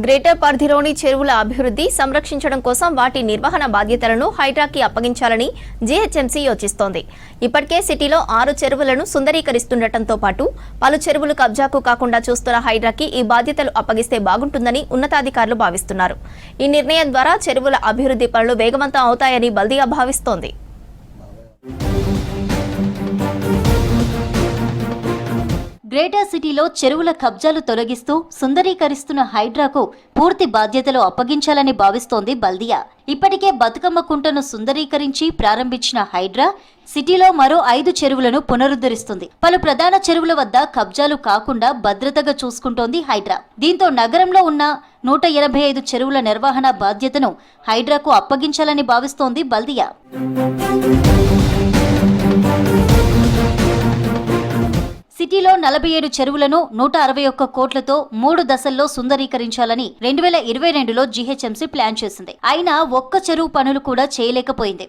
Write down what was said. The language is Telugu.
గ్రేటర్ పరిధిలోని చెరువుల అభివృద్ధి సంరక్షించడం కోసం వాటి నిర్వహణ బాధ్యతలను హైడ్రాకి అప్పగించాలని జీహెచ్ఎంసీ యోచిస్తోంది. ఇప్పటికే సిటీలో 6 చెరువులను సుందరీకరిస్తుండటంతో పాటు పలు చెరువులు కబ్జాకు కాకుండా చూస్తున్న హైడ్రాకి ఈ బాధ్యతలు అప్పగిస్తే బాగుంటుందని ఉన్నతాధికారులు భావిస్తున్నారు. ఈ నిర్ణయం ద్వారా చెరువుల అభివృద్ధి పనులు వేగవంతం అవుతాయని బల్దియా భావిస్తోంది. గ్రేటర్ సిటీలో చెరువుల కబ్జాలు తొలగిస్తూ సుందరీకరిస్తున్న హైడ్రాకు పూర్తి బాధ్యతలు అప్పగించాలని భావిస్తోంది బల్దియా. ఇప్పటికే బతుకమ్మ కుంటను సుందరీకరించి ప్రారంభించిన హైడ్రా సిటీలో మరో 5 చెరువులను పునరుద్ధరిస్తుంది. పలు ప్రధాన చెరువుల వద్ద కబ్జాలు కాకుండా భద్రతగా చూసుకుంటోంది హైడ్రా. దీంతో నగరంలో ఉన్న 185 చెరువుల నిర్వహణ బాధ్యతను హైడ్రాకు అప్పగించాలని భావిస్తోంది బల్దియా. సిటీలో 47 చెరువులను 161 కోట్లతో 3 దశల్లో సుందరీకరించాలని 2022లో జీహెచ్ఎంసీ ప్లాన్ చేసింది. అయినా ఒక్క చెరువు పనులు కూడా చేయలేకపోయింది.